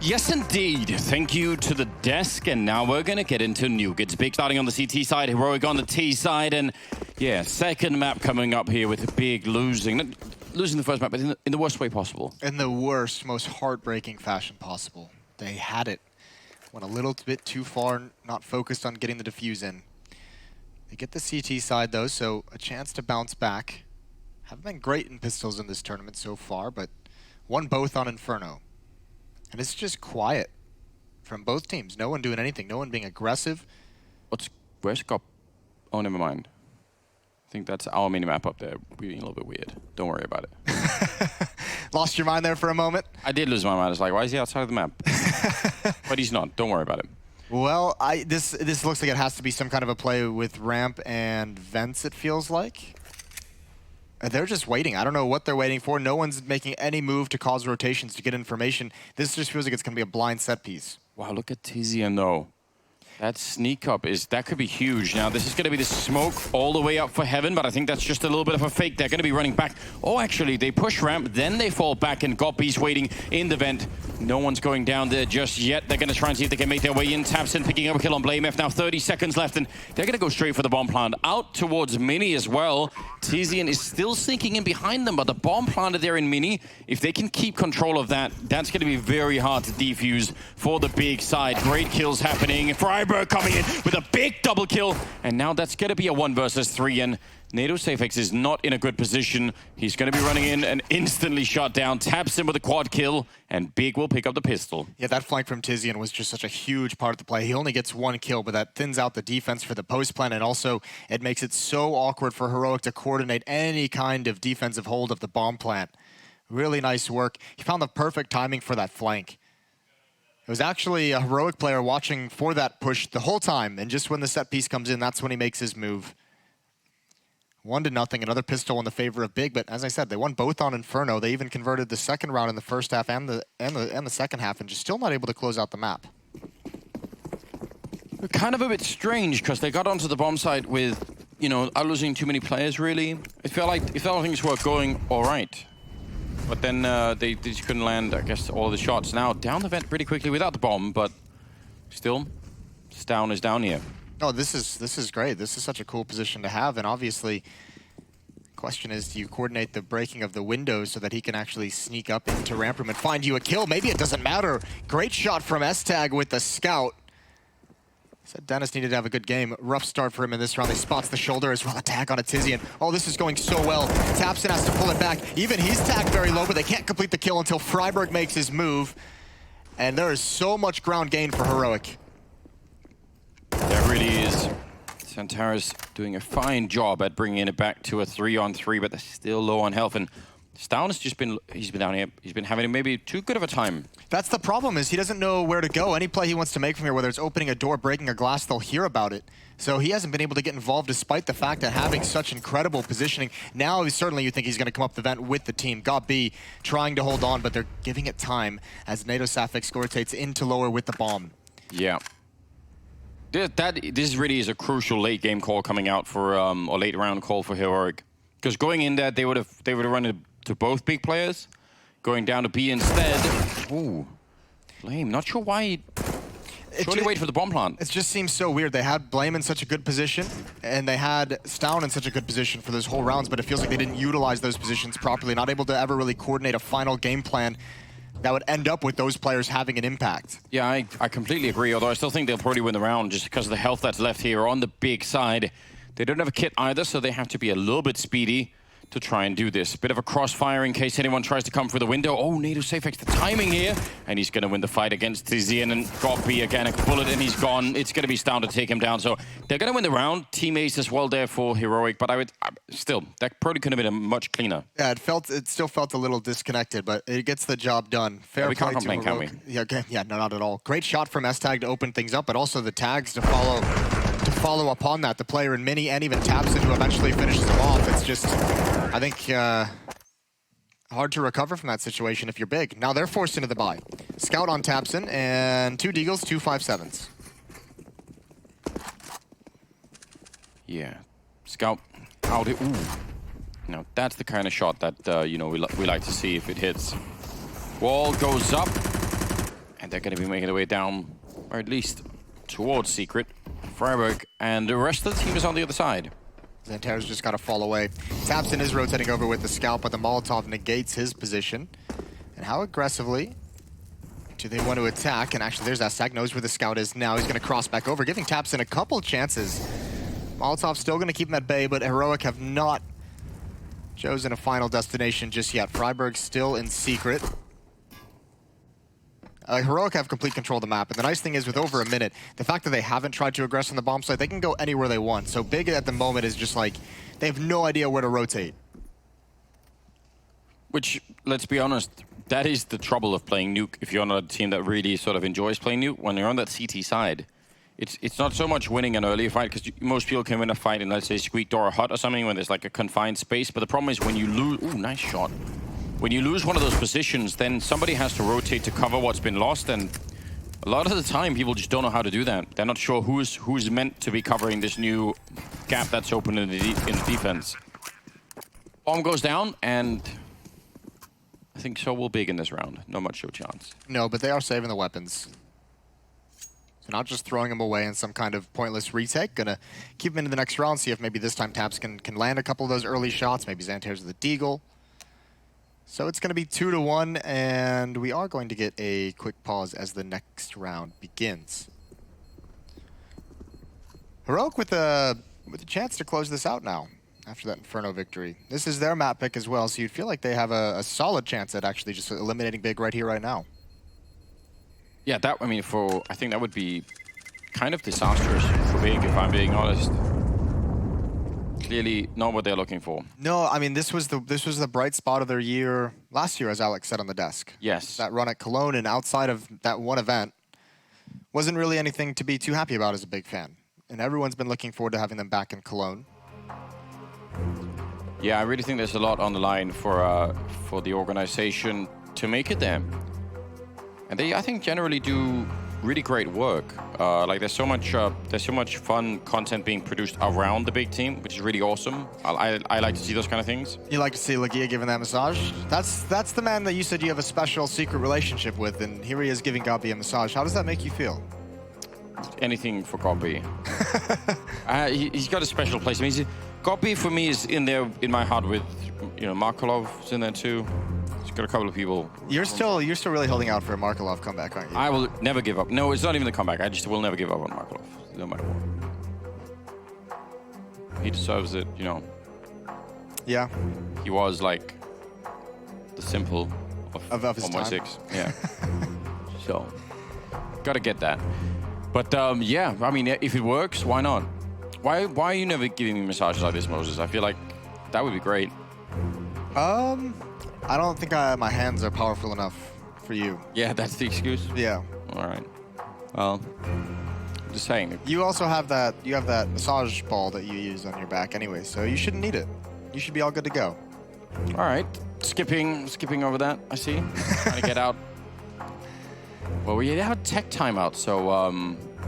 Yes, indeed. Thank you to the desk, and now we're going to get into Nuke. It's big starting on the CT side, Heroic on the T side, and yeah, second map coming up here with big losing the first map, but in the worst way possible. In the worst, most heartbreaking fashion possible. They had it. Went a little bit too far, not focused on getting the defuse in. They get the CT side though, so a chance to bounce back. Haven't been great in pistols in this tournament so far, but won both on Inferno. And it's just quiet from both teams. No one doing anything. No one being aggressive. Where's Cop? Oh, never mind. I think that's our minimap up there. Being a little bit weird. Don't worry about it. Lost your mind there for a moment? I did lose my mind. I was like, why is he outside of the map? But he's not. Don't worry about it. Well, this looks like it has to be some kind of a play with ramp and vents, it feels like. They're just waiting. I don't know what they're waiting for. No one's making any move to cause rotations to get information. This just feels like it's going to be a blind set piece. Wow, look at Tizian though. That sneak up that could be huge. Now this is going to be the smoke all the way up for heaven, but I think that's just a little bit of a fake. They're going to be running back. Oh, actually, they push ramp, then they fall back, and Goppy's waiting in the vent. No one's going down there just yet. They're going to try and see if they can make their way in. tabseN picking up a kill on BlameF. Now 30 seconds left, and they're going to go straight for the bomb plant. Out towards Mini as well. Tizian is still sneaking in behind them, but the bomb planted there in Mini, if they can keep control of that, that's going to be very hard to defuse for the big side. Great kills happening. Freiburg coming in with a big double kill, and now that's going to be a 1 versus 3, and NatoSafeX is not in a good position. He's going to be running in and instantly shot down. tabseN with a quad kill, and Big will pick up the pistol. Yeah, that flank from Tizian was just such a huge part of the play. He only gets 1 kill, but that thins out the defense for the post plan, and also it makes it so awkward for Heroic to coordinate any kind of defensive hold of the bomb plant. Really nice work. He found the perfect timing for that flank. It was actually a Heroic player watching for that push the whole time, and just when the set piece comes in, that's when he makes his move. 1-0, another pistol in the favor of Big, but as I said, they won both on Inferno. They even converted the second round in the first half and the second half, and just still not able to close out the map. Kind of a bit strange, because they got onto the bomb site with, you know, losing too many players, really. It felt like things were going all right. But then they just couldn't land, I guess, all the shots. Now, down the vent pretty quickly without the bomb, but still, Stown is down here. Oh, this is great. This is such a cool position to have, and obviously, the question is, do you coordinate the breaking of the windows so that he can actually sneak up into ramp room and find you a kill? Maybe it doesn't matter. Great shot from S-Tag with the scout. Said Dennis needed to have a good game. Rough start for him in this round. He spots the shoulder as well. Attack on a Tizian. Oh, this is going so well. tabseN has to pull it back. Even he's tagged very low, but they can't complete the kill until Freiburg makes his move. And there is so much ground gain for Heroic. There really is. Santara's doing a fine job at bringing it back to a 3-on-3, but they're still low on health. And Stown has just been down here. He's been having maybe too good of a time. That's the problem, is he doesn't know where to go. Any play he wants to make from here, whether it's opening a door, breaking a glass, they'll hear about it. So he hasn't been able to get involved despite the fact that having such incredible positioning. Now, certainly you think he's going to come up the vent with the team. Got B trying to hold on, but they're giving it time as NatoSafeX rotates into lower with the bomb. Yeah. This really is a crucial late game call coming out for, or late round call for Heroic. Because going in there, they would have run it to both big players. Going down to B instead. Ooh, Blame. Not sure why. Surely wait for the bomb plant. It just seems so weird. They had Blame in such a good position, and they had Stown in such a good position for those whole rounds, but it feels like they didn't utilize those positions properly, not able to ever really coordinate a final game plan that would end up with those players having an impact. Yeah, I completely agree, although I still think they'll probably win the round just because of the health that's left here on the big side. They don't have a kit either, so they have to be a little bit speedy to try and do this. Bit of a crossfire in case anyone tries to come through the window. Oh, NatoSafeX, the timing here. And he's going to win the fight against Tizian, and Goppy again, a bullet, and he's gone. It's going to be Stown to take him down. So they're going to win the round. Team ace as well there for Heroic, but still, that probably could have been a much cleaner. Yeah, it still felt a little disconnected, but it gets the job done. Fair we play can't complain, to can we? Yeah, no, not at all. Great shot from S-Tag to open things up, but also the tags to follow upon that. The player in Mini and even tabseN who eventually finishes them off. It's just, I think, hard to recover from that situation if you're big. Now they're forced into the buy. Scout on tabseN and 2 Deagles, 2 5.7s. Yeah, Scout out it. Ooh. Now that's the kind of shot that you know we like to see if it hits. Wall goes up, And they're going to be making their way down, or at least towards Secret. Freiburg, and the rest of the team is on the other side. Xanterra's just got to fall away. Tapson is rotating over with the Scout, but the Molotov negates his position. And how aggressively do they want to attack? And actually, there's Aztec, knows where the Scout is now. He's going to cross back over, giving Tapson a couple chances. Molotov still going to keep him at bay, but Heroic have not chosen a final destination just yet. Freiburg still in Secret. Heroic have complete control of the map, and the nice thing is with over a minute, the fact that they haven't tried to aggress on the bomb site, they can go anywhere they want. So Big at the moment is just like, they have no idea where to rotate. Which, let's be honest, that is the trouble of playing Nuke if you're not a team that really sort of enjoys playing Nuke. When you're on that CT side, it's not so much winning an early fight, because most people can win a fight in, let's say, Squeak Door or Hut or something when there's like a confined space. But the problem is when you lose... Ooh, nice shot. When you lose one of those positions, then somebody has to rotate to cover what's been lost, and a lot of the time people just don't know how to do that. They're not sure who's meant to be covering this new gap that's open in the defense. Bomb goes down, and I think so will Big in this round. Not much of a chance. No, but they are saving the weapons. So not just throwing them away in some kind of pointless retake. Gonna keep them into the next round, see if maybe this time Taps can land a couple of those early shots. Maybe Xanterra's with the Deagle. So it's going to be 2-1, and we are going to get a quick pause as the next round begins. Heroic with a chance to close this out now after that Inferno victory. This is their map pick as well, so you'd feel like they have a solid chance at actually just eliminating Big right here, right now. Yeah, that, I mean, I think that would be kind of disastrous for Big, if I'm being honest. Clearly not what they're looking for. No, I mean, this was the bright spot of their year last year, as Alex said on the desk. Yes. That run at Cologne, and outside of that one event, wasn't really anything to be too happy about as a Big fan. And everyone's been looking forward to having them back in Cologne. Yeah, I really think there's a lot on the line for the organization to make it there. And they, I think, generally do really great work. Like there's so much fun content being produced around the big team, which is really awesome. I like to see those kind of things. You like to see Lagia giving that massage? That's the man that you said you have a special secret relationship with, and here he is giving Gabi a massage. How does that make you feel? Anything for Gabi. He's got a special place. I mean, Gabi for me is in there in my heart with, you know, Markelov's in there too. He's got a couple of people. You're still really holding out for a Markelov comeback, aren't you? I will never give up. No, it's not even the comeback. I just will never give up on Markelov, no matter what. He deserves it, you know. Yeah. He was like the simple of his 1.6. Yeah. So, gotta get that. But yeah, I mean, if it works, why not? Why are you never giving me massages like this, Moses? I feel like that would be great. I don't think my hands are powerful enough for you. Yeah, that's the excuse? Yeah. All right. Well, I'm just saying. You also have that, massage ball that you use on your back anyway, so you shouldn't need it. You should be all good to go. All right. Skipping over that, I see. Trying to get out. Well, we had tech timeout, so,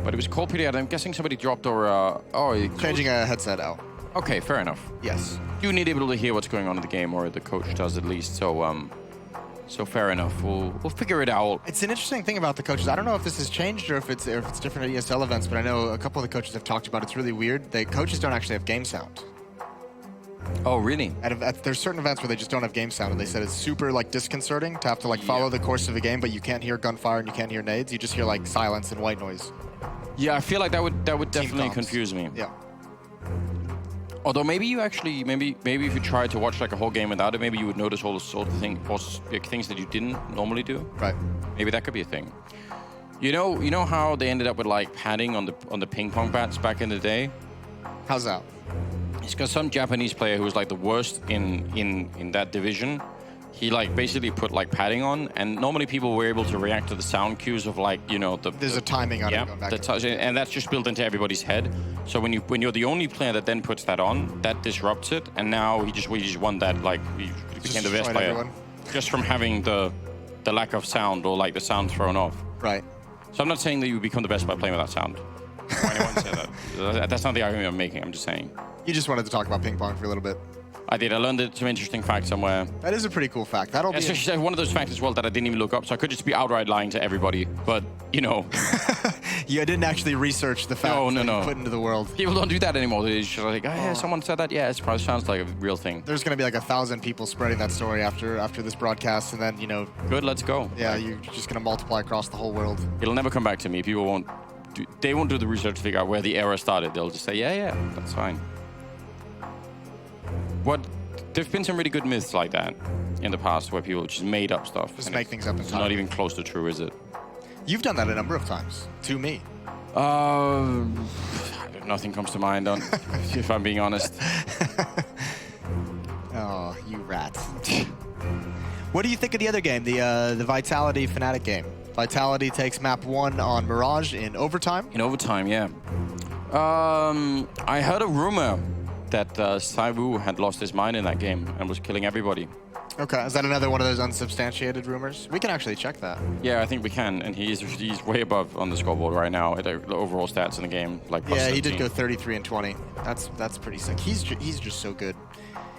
but it was cold period. I'm guessing somebody dropped or, changing a headset out. Okay, fair enough. Yes. You need to be able to hear what's going on in the game, or the coach does at least. So, so fair enough. We'll figure it out. It's an interesting thing about the coaches. I don't know if this has changed or if it's different at ESL events, but I know a couple of the coaches have talked about it. It's really weird. The coaches don't actually have game sound. Oh, really? There's certain events where they just don't have game sound, and they said it's super like disconcerting to have to like follow the course of the game, but you can't hear gunfire and you can't hear nades. You just hear like silence and white noise. Yeah, I feel like that would definitely confuse me. Yeah. Although maybe you actually, maybe if you tried to watch like a whole game without it, maybe you would notice all the sort of things that you didn't normally do. Right. Maybe that could be a thing. You know how they ended up with like padding on the ping pong bats back in the day? How's that? It's because some Japanese player who was like the worst in that division, he like basically put like padding on, and normally people were able to react to the sound cues of like, you know, there's a timing on it going back. And that's just built into everybody's head. So when you're the only player that then puts that on, that disrupts it, and now we just won that, like he became the best player everyone. Just from having the lack of sound or like the sound thrown off. Right. So I'm not saying that you become the best by playing without sound. Why anyone say that? That's not the argument I'm making. I'm just saying. You just wanted to talk about ping pong for a little bit. I did. I learned some interesting facts somewhere. That is a pretty cool fact. That'll be It's one of those facts as well that I didn't even look up, so I could just be outright lying to everybody. But, you know. You didn't actually research the facts that you put into the world. People don't do that anymore. They're just like, oh, yeah, someone said that. Yeah, it probably sounds like a real thing. There's going to be like 1,000 people spreading that story after this broadcast, and then, you know. Good, let's go. Yeah, you're just going to multiply across the whole world. It'll never come back to me. People won't. They won't do the research to figure out where the error started. They'll just say, yeah, that's fine. There've been some really good myths like that in the past where people just made up stuff. Just make things up. It's not even close to true, is it? You've done that a number of times. To me. Nothing comes to mind, if I'm being honest. Oh, you rat. What do you think of the other game, the Vitality Fnatic game? Vitality takes map 1 on Mirage in overtime? In overtime, yeah. I heard a rumor that Saiwu had lost his mind in that game and was killing everybody. Okay, is that another one of those unsubstantiated rumors? We can actually check that. Yeah, I think we can, and he's way above on the scoreboard right now at the overall stats in the game. Like yeah, he did go 33 and 20. That's pretty sick. He's just so good.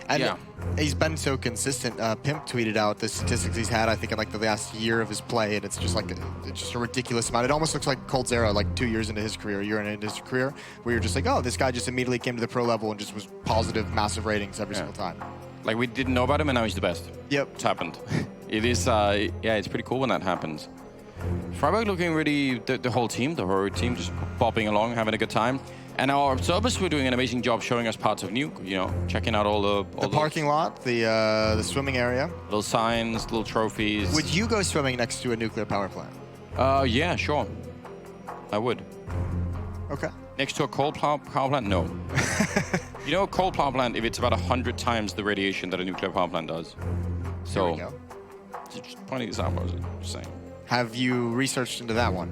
And yeah. He's been so consistent. Pimp tweeted out the statistics he's had, I think, in like the last year of his play, and it's just like a ridiculous amount. It almost looks like Cold Zera, like 2 years into his career, a year into his career, where you're just like, oh, this guy just immediately came to the pro level and just was positive, massive ratings every single time. Like, we didn't know about him, and now he's the best. Yep. It's happened. It is, yeah, it's pretty cool when that happens. Freiburg looking really, the whole team, the heroic team, just bopping along, having a good time. And our observers were doing an amazing job showing us parts of Nuke, you know, checking out all the parking lot, the swimming area. Little signs, little trophies. Would you go swimming next to a nuclear power plant? Yeah, sure. I would. Okay. Next to a coal power plant? No. You know, a coal power plant, if it's about 100 times the radiation that a nuclear power plant does. So, there we go. Just pointing this out, I was just saying. Have you researched into that one?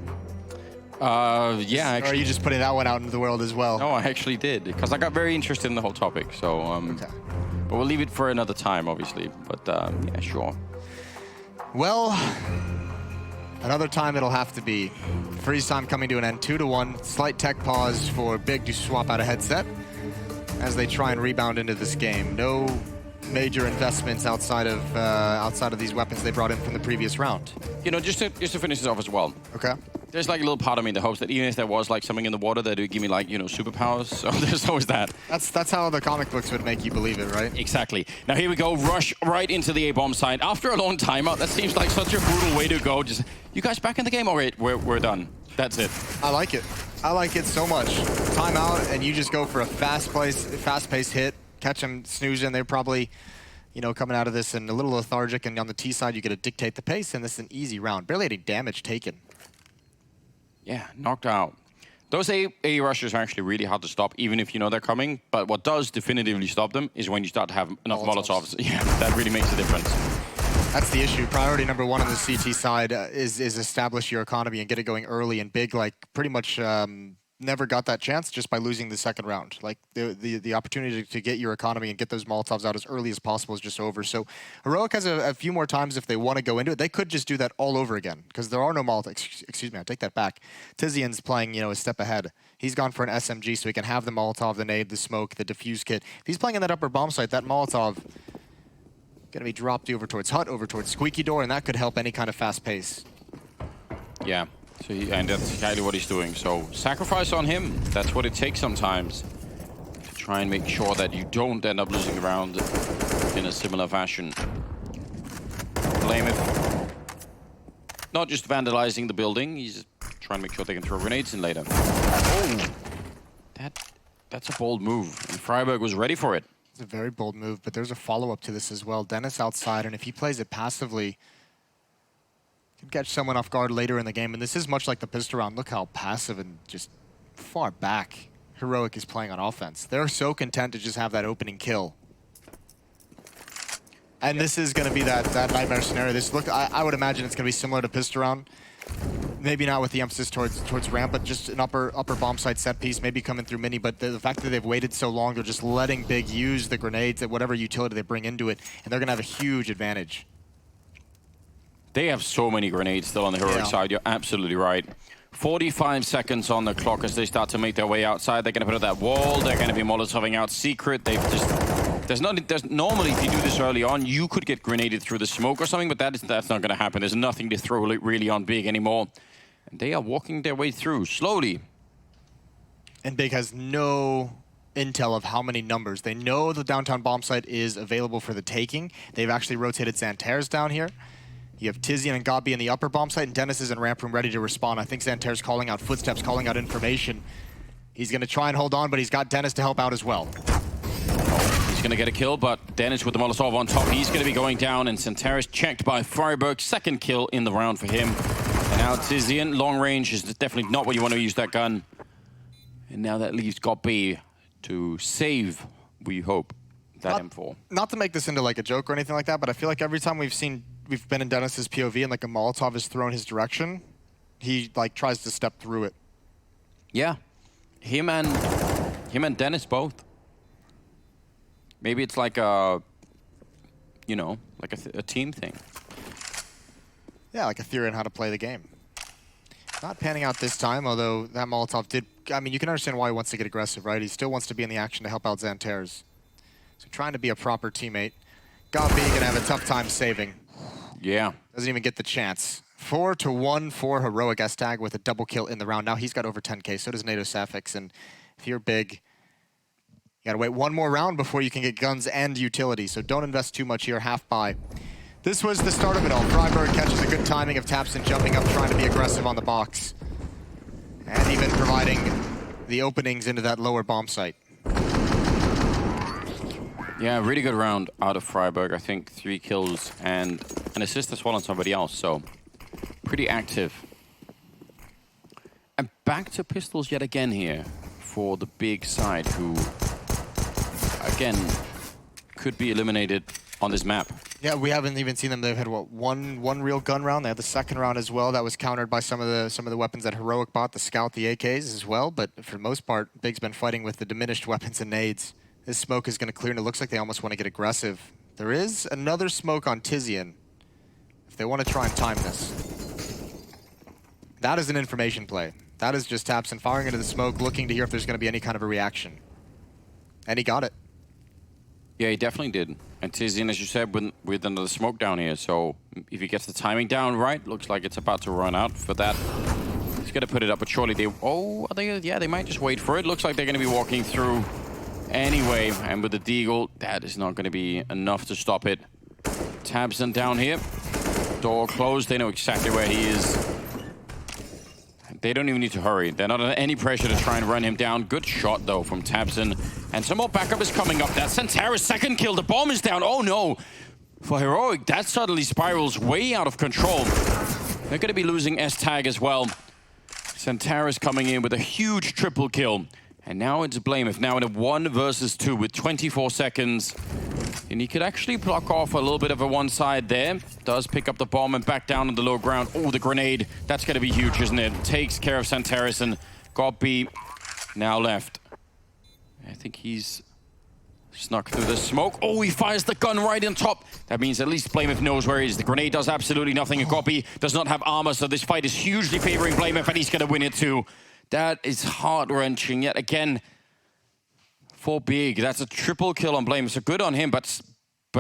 Yeah, actually. Or are you just putting that one out into the world as well? No, I actually did, because I got very interested in the whole topic. So, okay. But we'll leave it for another time, obviously. But yeah, sure. Well, another time it'll have to be. Freeze time coming to an end, 2-1. Slight tech pause for Big to swap out a headset as they try and rebound into this game. No major investments outside of these weapons they brought in from the previous round. You know, just to finish this off as well. Okay. There's like a little part of me that hopes that even if there was like something in the water that would give me like, you know, superpowers. So there's always that. That's how the comic books would make you believe it, right? Exactly. Now here we go, rush right into the A-bomb site. After a long timeout, that seems like such a brutal way to go. Just, you guys back in the game? All right, we're done. That's it. I like it. I like it so much. Timeout, and you just go for a fast-paced hit. Catch them snoozing. They're probably, you know, coming out of this and a little lethargic, and on the T side, you get to dictate the pace, and this is an easy round. Barely any damage taken. Yeah, knocked out. Those A rushers are actually really hard to stop, even if you know they're coming. But what does definitively stop them is when you start to have enough Molotovs. Yeah, that really makes a difference. That's the issue. Priority number 1 on the CT side is establish your economy and get it going early and big. Like, pretty much never got that chance just by losing the second round. Like, the opportunity to get your economy and get those Molotovs out as early as possible is just over. So Heroic has a few more times if they want to go into it. They could just do that all over again because there are no Molotovs. Excuse me, I take that back. Tizian's playing, you know, a step ahead. He's gone for an SMG so he can have the Molotov, the nade, the smoke, the defuse kit. If he's playing in that upper bomb site, that Molotov going to be dropped over towards Hut, over towards Squeaky Door, and that could help any kind of fast pace. Yeah, so and that's exactly what he's doing. So sacrifice on him. That's what it takes sometimes to try and make sure that you don't end up losing the round in a similar fashion. Blame it. Not just vandalizing the building, he's trying to make sure they can throw grenades in later. Oh, that's a bold move, and Freiburg was ready for it. It's a very bold move, but there's a follow-up to this as well. Dennis outside, and if he plays it passively, can catch someone off guard later in the game. And this is much like the pistol round. Look how passive and just far back Heroic is playing on offense. They're so content to just have that opening kill. And this is going to be that nightmare scenario. I would imagine it's going to be similar to pistol round. Maybe not with the emphasis towards ramp, but just an upper bomb site set piece, maybe coming through mini. But the fact that they've waited so long, they're just letting Big use the grenades at whatever utility they bring into it, and they're going to have a huge advantage. They have so many grenades still on the Heroic side. You're absolutely right. 45 seconds on the clock as they start to make their way outside. They're going to put up that wall. They're going to be Molotoving out secret. They've just Normally, if you do this early on, you could get grenaded through the smoke or something, but that's not going to happen. There's nothing to throw really on Big anymore. And they are walking their way through, slowly. And Big has no intel of how many numbers. They know the downtown bomb site is available for the taking. They've actually rotated Xantares down here. You have Tizian and Gabi in the upper bomb site, and Dennis is in ramp room ready to respond. I think Xantares calling out footsteps, calling out information. He's going to try and hold on, but he's got Dennis to help out as well. He's going to get a kill, but Dennis with the Molotov on top, he's going to be going down, and Xantares checked by Freiburg. Second kill in the round for him. And now Tizian, long range is definitely not where you want to use that gun. And now that leaves Gabi to save, we hope, that M4. Not to make this into like a joke or anything like that, but I feel like every time we've been in Dennis's POV and like a Molotov is thrown his direction, he like tries to step through it. Yeah, him and Dennis both. Maybe it's like a, you know, like a team thing. Yeah, like a theory on how to play the game. Not panning out this time, although that Molotov did. I mean, you can understand why he wants to get aggressive, right? He still wants to be in the action to help out Xantares. So trying to be a proper teammate. Gabi gonna have a tough time saving. Yeah. Doesn't even get the chance. 4-1 for Heroic S-Tag with a double kill in the round. Now he's got over 10k, so does NATO Safix. And if you're Big, you gotta wait one more round before you can get guns and utility. So don't invest too much here, half buy. This was the start of it all. Freiburg catches a good timing of Tapson jumping up, trying to be aggressive on the box. And even providing the openings into that lower bomb site. Yeah, really good round out of Freiburg. I think 3 kills and an assist as well on somebody else, so pretty active. And back to pistols yet again here for the Big side, who, again, could be eliminated on this map. Yeah, we haven't even seen them. They've had what, one real gun round. They had the second round as well. That was countered by some of the weapons that Heroic bought, the Scout, the AKs as well. But for the most part, Big's been fighting with the diminished weapons and nades. This smoke is going to clear, and it looks like they almost want to get aggressive. There is another smoke on Tizian, if they want to try and time this. That is an information play. That is just Tapson firing into the smoke, looking to hear if there's going to be any kind of a reaction. And he got it. Yeah, he definitely did. And Tizian, as you said, with another smoke down here. So if he gets the timing down right, looks like it's about to run out for that. He's going to put it up, but surely they... Oh, are they? Yeah, they might just wait for it. Looks like they're going to be walking through anyway. And with the Deagle, that is not going to be enough to stop it. Tabson down here. Door closed. They know exactly where he is. They don't even need to hurry. They're not under any pressure to try and run him down. Good shot, though, from Tabson. And some more backup is coming up. That's Xantares' second kill. The bomb is down. Oh, no. For Heroic, that suddenly spirals way out of control. They're going to be losing S-Tag as well. Xantares coming in with a huge triple kill. And now it's Blameth. Now in a 1 versus 2 with 24 seconds. And he could actually block off a little bit of a one side there. Does pick up the bomb and back down on the low ground. Oh, the grenade. That's going to be huge, isn't it? Takes care of Xantares, and Gabi now left. I think he's snuck through the smoke. Oh, he fires the gun right on top. That means at least Blameth knows where he is. The grenade does absolutely nothing. And Gabi does not have armor, so this fight is hugely favoring Blameth, and he's going to win it too. That is heart-wrenching yet again. For Big, that's a triple kill on Blame. So good on him, but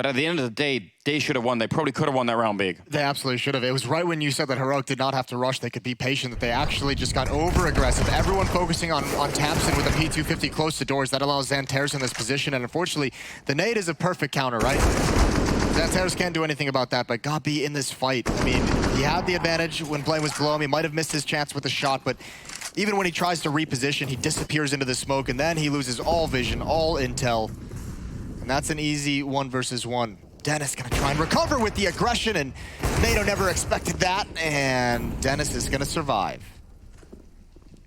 at the end of the day, they should have won. They probably could have won that round, Big. They absolutely should have. It was right when you said that Heroic did not have to rush. They could be patient, that they actually just got over-aggressive. Everyone focusing on Tapson with a P250 close to doors. That allows Xantares in this position, and unfortunately, the nade is a perfect counter, right? Xantares can't do anything about that, but Gabi in this fight, I mean, he had the advantage when Blame was below him. He might have missed his chance with the shot, but even when he tries to reposition, he disappears into the smoke, and then he loses all vision, all intel. And that's an easy 1 versus 1. Dennis gonna try and recover with the aggression, and NATO never expected that, and Dennis is gonna survive.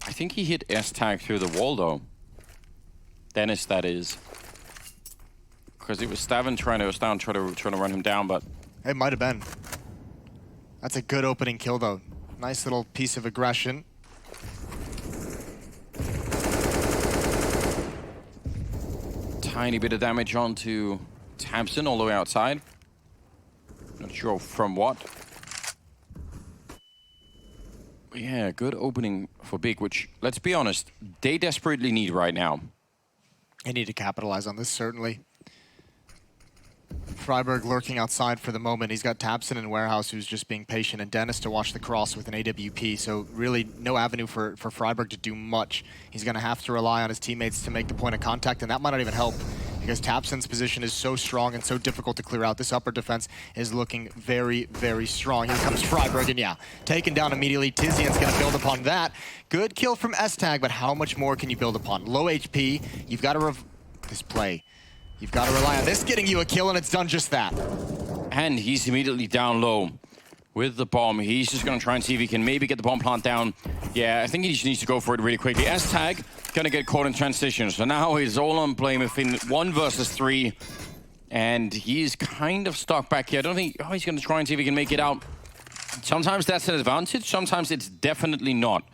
I think he hit S-Tag through the wall, though. Dennis, that is. Because it was Stavin trying to run him down, but... It might have been. That's a good opening kill, though. Nice little piece of aggression. Tiny bit of damage onto Tabson all the way outside. Not sure from what. But yeah, good opening for Big, which, let's be honest, they desperately need right now. They need to capitalize on this, certainly. Freiburg lurking outside for the moment. He's got Tabson and Warehouse, who's just being patient, and Dennis to watch the cross with an AWP. So really no avenue for Freiburg to do much. He's going to have to rely on his teammates to make the point of contact, and that might not even help because Tabson's position is so strong and so difficult to clear out. This upper defense is looking very, very strong. Here comes Freiburg, and yeah, taken down immediately. Tizian's going to build upon that. Good kill from S-Tag, but how much more can you build upon? Low HP, you've got to this play. You've got to rely on this getting you a kill, and it's done just that. And he's immediately down low with the bomb. He's just going to try and see if he can maybe get the bomb plant down. Yeah, I think he just needs to go for it really quickly. S-Tag going to get caught in transition. So now he's all on blame within 1 versus 3. And he's kind of stuck back here. I don't think... Oh, he's going to try and see if he can make it out. Sometimes that's an advantage. Sometimes it's definitely not.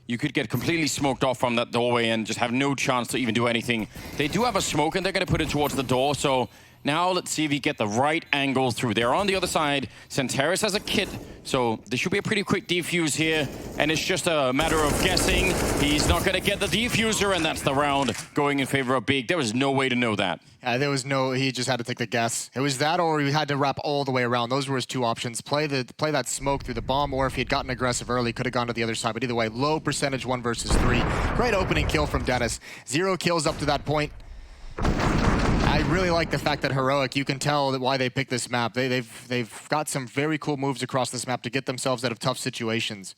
You could get completely smoked off from that doorway and just have no chance to even do anything. They do have a smoke, and they're going to put it towards the door. So now let's see if we get the right angle through. They're on the other side. Santeris has a kit, so there should be a pretty quick defuse here. And it's just a matter of guessing. He's not going to get the defuser, and that's the round going in favor of Big. There was no way to know that. There was no, he just had to take the guess. It was that, or he had to wrap all the way around. Those were his two options. Play that smoke through the bomb, or if he had gotten aggressive early, could have gone to the other side. But either way, low percentage 1 versus 3. Great opening kill from Dennis. 0 kills up to that point. I really like the fact that Heroic, you can tell that why they picked this map. They've got some very cool moves across this map to get themselves out of tough situations.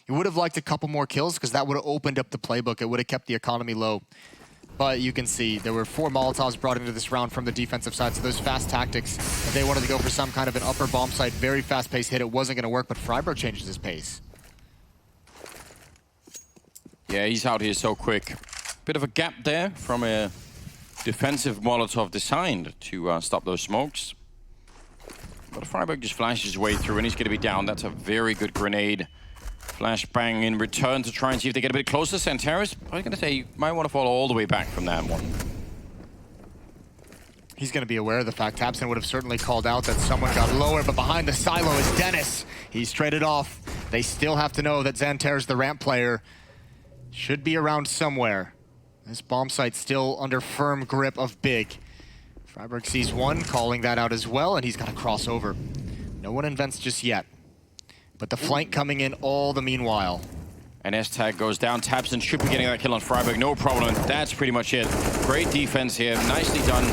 You would have liked a couple more kills because that would have opened up the playbook. It would have kept the economy low. But you can see there were 4 Molotovs brought into this round from the defensive side. So those fast tactics, if they wanted to go for some kind of an upper bomb site, very fast-paced hit, it wasn't going to work. But Freiburg changes his pace. Yeah, he's out here so quick. Bit of a gap there from a defensive Molotov designed to stop those smokes. But Freiburg just flashes his way through, and he's going to be down. That's a very good grenade. Flashbang in return to try and see if they get a bit closer. Santeris, I was going to say, you might want to fall all the way back from that one. He's going to be aware of the fact Tabson would have certainly called out that someone got lower, but behind the silo is Dennis. He's traded off. They still have to know that Xanter's the ramp player. Should be around somewhere. This bomb site's still under firm grip of Big. Freiburg sees one, calling that out as well, and he's got to cross over. No one invents just yet. But the flank coming in all the meanwhile. And S-Tag goes down. Tabson should be getting that kill on Freiburg. No problem. That's pretty much it. Great defense here. Nicely done.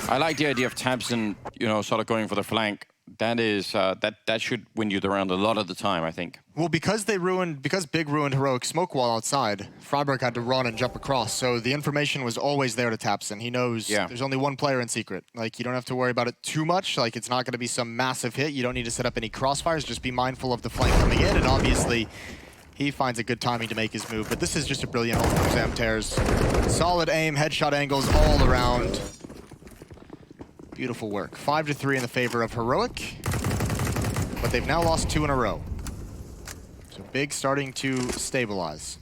I like the idea of Tabson, you know, sort of going for the flank. That is that should win you the round a lot of the time, I think. Well, because Big ruined Heroic smoke wall outside, Freiburg had to run and jump across. So the information was always there to Tabson. He knows there's only one player in secret. Like, you don't have to worry about it too much. Like, it's not going to be some massive hit. You don't need to set up any crossfires. Just be mindful of the flank coming in. And obviously, he finds a good timing to make his move. But this is just a brilliant ult from Xanter's. Solid aim, headshot angles all around. Beautiful work. 5-3 in the favor of Heroic. But they've now lost 2 in a row. So Big starting to stabilize.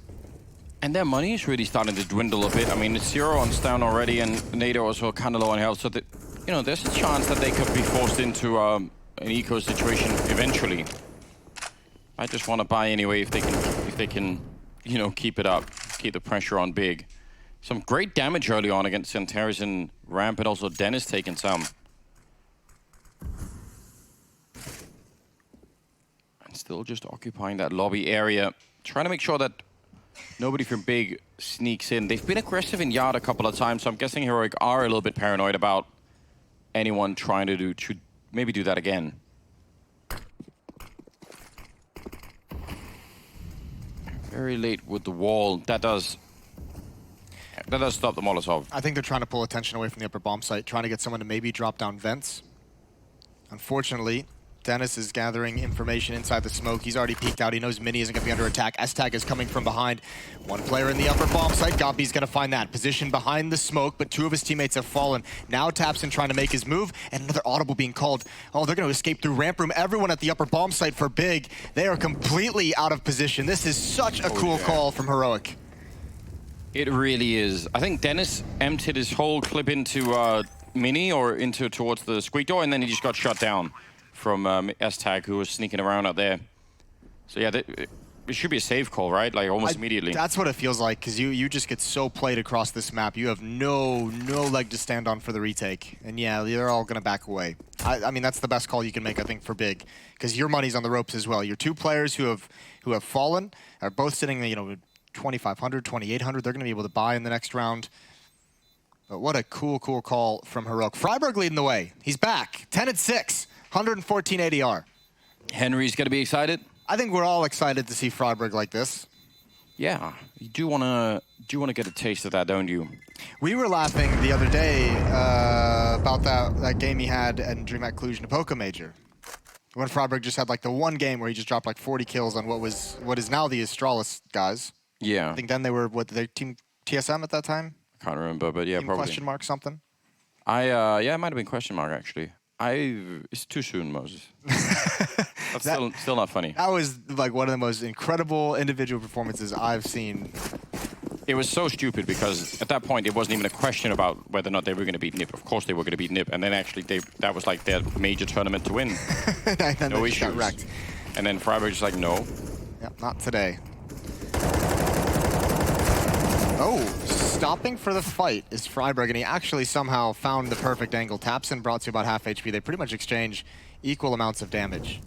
And their money is really starting to dwindle a bit. I mean, it's 0 on down already, and NATO also kind of low on health. So that, you know, there's a chance that they could be forced into an eco situation eventually. I just want to buy anyway if they can, you know, keep it up, keep the pressure on Big. Some great damage early on against Santeris and Ramp, and also Dennis taking some. And still just occupying that lobby area. Trying to make sure that nobody from Big sneaks in. They've been aggressive in Yard a couple of times, so I'm guessing Heroic are a little bit paranoid about anyone trying to maybe do that again. Very late with the wall. That does stop the Molotov. I think they're trying to pull attention away from the upper bomb site, trying to get someone to maybe drop down vents. Unfortunately, Dennis is gathering information inside the smoke. He's already peeked out. He knows Mini isn't going to be under attack. S-Tag is coming from behind. One player in the upper bomb site. Gabi's going to find that. Position behind the smoke, but 2 of his teammates have fallen. Now Tabson trying to make his move, and another audible being called. Oh, they're going to escape through ramp room. Everyone at the upper bomb site for Big. They are completely out of position. This is such a cool call from Heroic. It really is. I think Dennis emptied his whole clip into Mini or towards the squeak door, and then he just got shot down from S-Tag, who was sneaking around out there. So yeah, it should be a save call, right? Like almost immediately. That's what it feels like, because you just get so played across this map. You have no leg to stand on for the retake. And yeah, they're all going to back away. I mean, that's the best call you can make, I think, for Big, because your money's on the ropes as well. Your two players who have fallen are both sitting, 2,500, 2,800. They're going to be able to buy in the next round. But what a cool call from Heroic. Freiburg leading the way. He's back. 10-6, 114 ADR. Henry's going to be excited. I think we're all excited to see Freiburg like this. Yeah, you do want to get a taste of that, don't you? We were laughing the other day about that game he had in DreamHack Cluj-Napoca Major, when Freiburg just had like the one game where he just dropped like 40 kills on what is now the Astralis guys. Yeah. I think then they were their team TSM at that time. I can't remember, but yeah, team probably. Question mark something. Yeah, it might have been question mark actually. It's too soon, Moses. That's still not funny. That was like one of the most incredible individual performances I've seen. It was so stupid because at that point it wasn't even a question about whether or not they were going to beat NiP. Of course they were going to beat NiP, and then actually that was like their major tournament to win. And then no they issues. got wrecked. And then Freiburg just like, no. Yep, not today. Oh, stopping for the fight is Freiburg, and he actually somehow found the perfect angle. Tapson brought to about half HP. They pretty much exchange equal amounts of damage.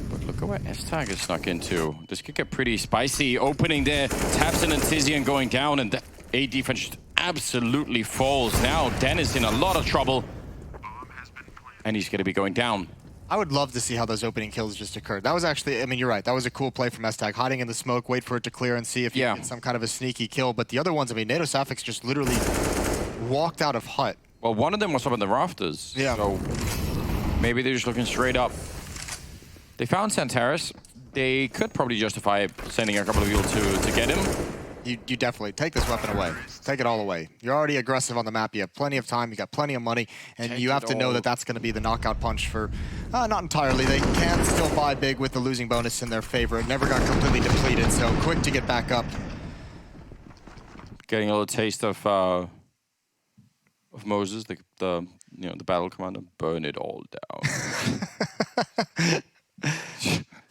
But look at where S-Tag is snuck into. This could get pretty spicy. Opening there, Tapson and Tizian going down, and the A defense just absolutely falls. Now Dennis in a lot of trouble, and he's going to be going down. I would love to see how those opening kills just occurred. That was actually, I mean, you're right. That was a cool play from S-Tag. Hiding in the smoke, wait for it to clear and see if you get some kind of a sneaky kill. But the other ones, I mean, NATO Safix just literally walked out of hut. Well, one of them was up in the rafters. Yeah. So maybe they're just looking straight up. They found Santaris. They could probably justify sending a couple of people to get him. You definitely take this weapon away. Take it all away. You're already aggressive on the map. You have plenty of time. You got plenty of money, and you have to know that that's going to be the knockout punch for. Not entirely. They can still buy big with the losing bonus in their favor. It never got completely depleted, so quick to get back up. Getting a little taste of Moses, the battle commander. Burn it all down.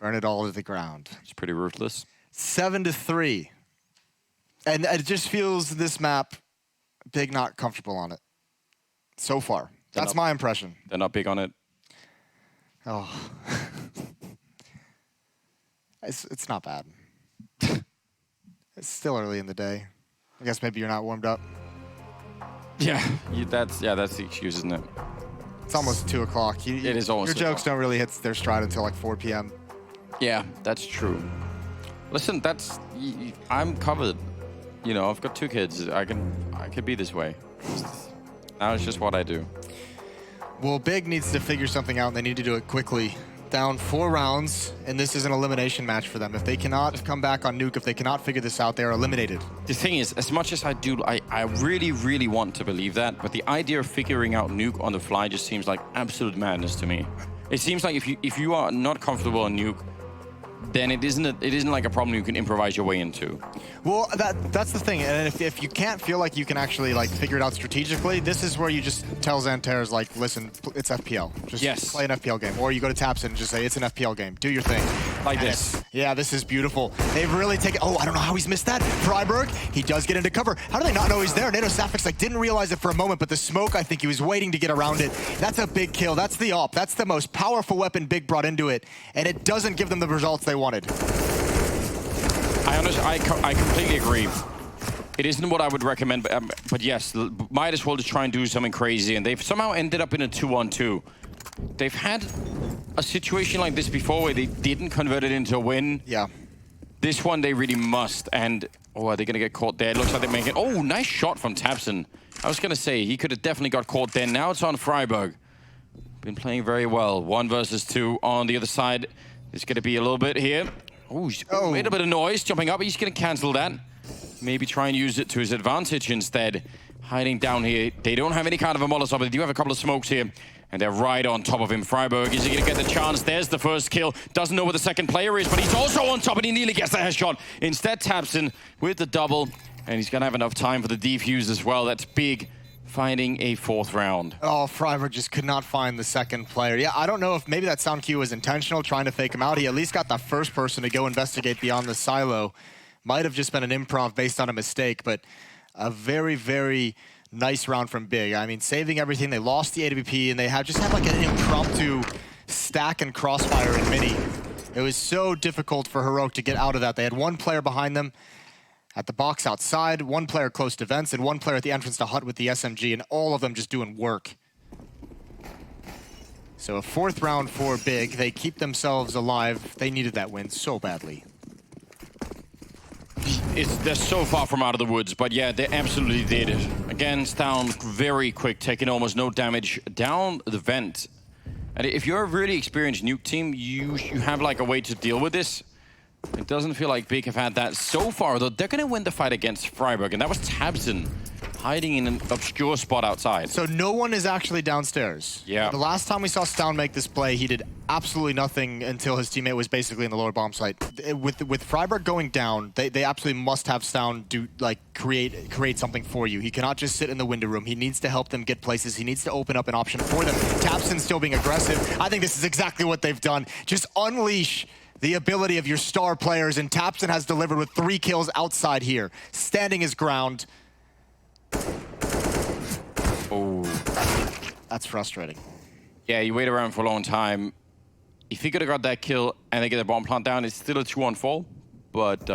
Burn it all to the ground. It's pretty ruthless. 7-3. And it just feels this map, Big not comfortable on it. So far. That's my impression. They're not big on it. Oh. It's not bad. It's still early in the day. I guess maybe you're not warmed up. Yeah, that's the excuse, isn't it? It's almost 2 o'clock. It is almost. Your jokes don't really hit their stride until like 4 p.m. Yeah, that's true. Listen, I'm covered. I've got 2 kids. I could be this way. Now it's just what I do. Well, Big needs to figure something out, and they need to do it quickly. Down 4 rounds, and this is an elimination match for them. If they cannot come back on Nuke, if they cannot figure this out, they are eliminated. The thing is, as much as I really, really want to believe that, but the idea of figuring out Nuke on the fly just seems like absolute madness to me. It seems like if you are not comfortable on Nuke, then it isn't like a problem you can improvise your way into. Well, that's the thing, and if you can't feel like you can actually like figure it out strategically, this is where you just tell Xantares like, listen, it's FPL. Just play an FPL game, or you go to Tapson and just say it's an FPL game. Do your thing. Like this. Yeah, this is beautiful. They've really taken. Oh, I don't know how he's missed that. Freiburg, he does get into cover. How do they not know he's there? NATO Safix like didn't realize it for a moment, but the smoke, I think he was waiting to get around it. That's a big kill. That's the AWP. That's the most powerful weapon Big brought into it, and it doesn't give them the results they wanted. I completely agree. It isn't what I would recommend, but yes, might as well just try and do something crazy, and they've somehow ended up in a 2-on-2. They've had a situation like this before where they didn't convert it into a win. Yeah. This one they really must, and are they gonna get caught there? It looks like they're making. Oh, nice shot from Tapson. I was gonna say he could have definitely got caught there. Now it's on Freiburg. Been playing very well. 1 versus 2 on the other side. It's gonna be a little bit here. Oh, made a bit of noise, jumping up. He's going to cancel that. Maybe try and use it to his advantage instead. Hiding down here. They don't have any kind of a Molotov, but they do have a couple of smokes here. And they're right on top of him. Freiburg, is he going to get the chance? There's the first kill. Doesn't know where the second player is, but he's also on top, and he nearly gets the headshot. Instead, Tapson with the double. And he's going to have enough time for the defuse as well. That's big finding a 4th round. Oh, Freiburg just could not find the second player. Yeah, I don't know if maybe that sound cue was intentional, trying to fake him out. He at least got the first person to go investigate beyond the silo. Might have just been an improv based on a mistake, but a very, very nice round from Big. I mean, saving everything. They lost the AWP, and they just had like an impromptu stack and crossfire in mini. It was so difficult for Heroic to get out of that. They had one player behind them at the box outside, one player close to vents, and one player at the entrance to hut with the SMG, and all of them just doing work. So a 4th round for Big. They keep themselves alive. They needed that win so badly. They're so far from out of the woods, but yeah, they absolutely did it. Again, Stown very quick, taking almost no damage down the vent. And if you're a really experienced Nuke team, you have like a way to deal with this. It doesn't feel like Big have had that so far, though. They're going to win the fight against Freiburg, and that was Tabson hiding in an obscure spot outside. So no one is actually downstairs. Yeah. The last time we saw Stown make this play, he did absolutely nothing until his teammate was basically in the lower bomb site. With Freiburg going down, they absolutely must have Stown create something for you. He cannot just sit in the window room. He needs to help them get places. He needs to open up an option for them. Tabson's still being aggressive. I think this is exactly what they've done. Just unleash the ability of your star players, and Tabson has delivered with 3 kills outside here, standing his ground. Oh, that's frustrating. Yeah, you wait around for a long time. If he could have got that kill and they get the bomb plant down, it's still a 2-on-4, but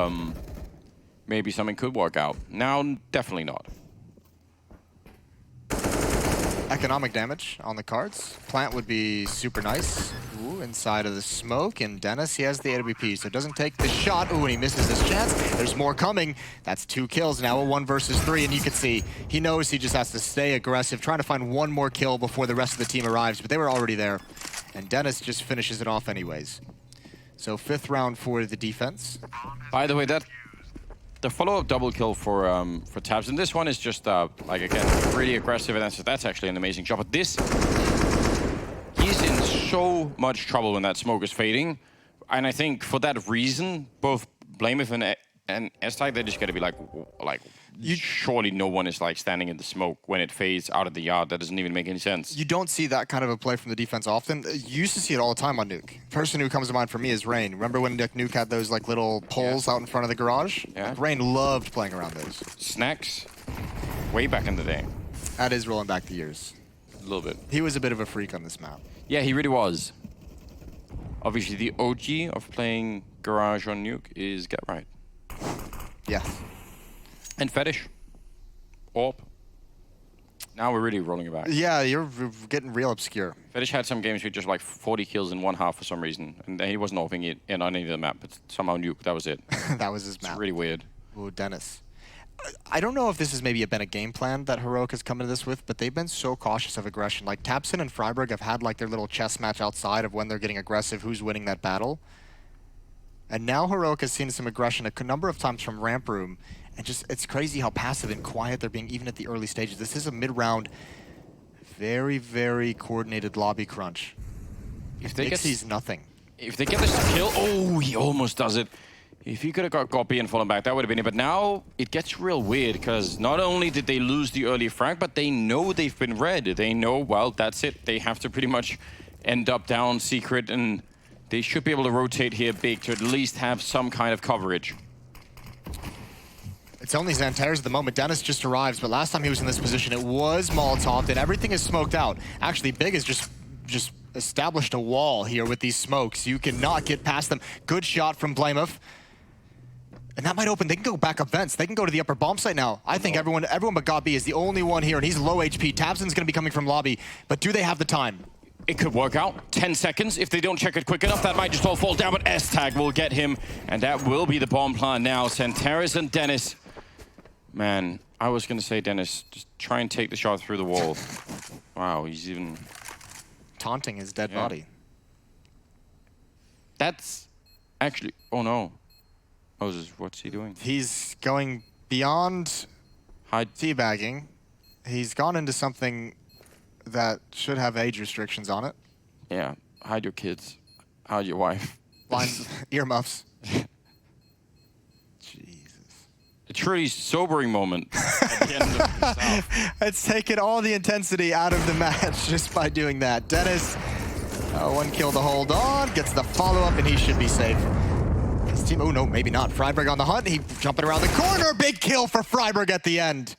maybe something could work out. Now, definitely not. Economic damage on the cards. Plant would be super nice. Ooh, inside of the smoke, and Dennis, he has the AWP, so doesn't take the shot. Ooh, and he misses his chance. There's more coming. That's 2 kills, now a 1 versus 3, and you can see he knows he just has to stay aggressive, trying to find one more kill before the rest of the team arrives, but they were already there. And Dennis just finishes it off anyways. So 5th round for the defense. By the way, the follow-up double kill for Tabs, and this one is just like again really aggressive, and that's actually an amazing job. But this, he's in so much trouble when that smoke is fading, and I think for that reason, both Blameth and S-Tag, they're just gonna be like surely no one is like standing in the smoke when it fades out of the yard. That doesn't even make any sense. You don't see that kind of a play from the defense often. You used to see it all the time on Nuke. Person who comes to mind for me is Rain. Remember when Nuke had those like little poles out in front of the garage? Yeah. Like, Rain loved playing around those. Snacks, way back in the day. That is rolling back the years. A little bit. He was a bit of a freak on this map. Yeah, he really was. Obviously, the OG of playing Garage on Nuke is Get Right. Yeah. And Fetish. Orb. Now we're really rolling it back. Yeah, you're getting real obscure. Fetish had some games with just like 40 kills in one half for some reason. And he wasn't opening it in on any of the map, but somehow Nuke, that was it. That was his map. It's really weird. Ooh, Dennis. I don't know if this has maybe been a game plan that Heroic has come into this with, but they've been so cautious of aggression. Like, Tabson and Freiburg have had like their little chess match outside of when they're getting aggressive, who's winning that battle. And now Heroic has seen some aggression a number of times from ramp room, and just, it's crazy how passive and quiet they're being even at the early stages. This is a mid-round, very, very coordinated lobby crunch. If they Dixie's nothing. If they get this kill, oh, he almost does it. If he could have got Goppy and fallen back, that would have been it. But now it gets real weird, because not only did they lose the early frag, but they know they've been red. They know, well, that's it. They have to pretty much end up down secret, and they should be able to rotate here big to at least have some kind of coverage. It's only Xantares at the moment. Dennis just arrives, but last time he was in this position, it was Molotov, and everything is smoked out. Actually, Big has just established a wall here with these smokes. You cannot get past them. Good shot from Blameth. And that might open. They can go back up vents. They can go to the upper bomb site now. I think everyone but God B is the only one here, and he's low HP. Tabson's going to be coming from lobby, but do they have the time? It could work out. 10 seconds. If they don't check it quick enough, that might just all fall down, but S-Tag will get him, and that will be the bomb plan now. Xantares and Dennis. Man, I was going to say, Dennis, just try and take the shot through the wall. Wow, he's even taunting his dead body. That's actually... Oh, no. Moses, what's he doing? He's going beyond teabagging. He's gone into something that should have age restrictions on it. Yeah, hide your kids. Hide your wife. Earmuffs. truly sobering moment at the end of the half. It's taken all the intensity out of the match just by doing that. Dennis, one kill to hold on, gets the follow-up, and he should be safe. His team, oh no, maybe not. Freiburg on the hunt, he jumping around the corner, big kill for Freiburg at the end.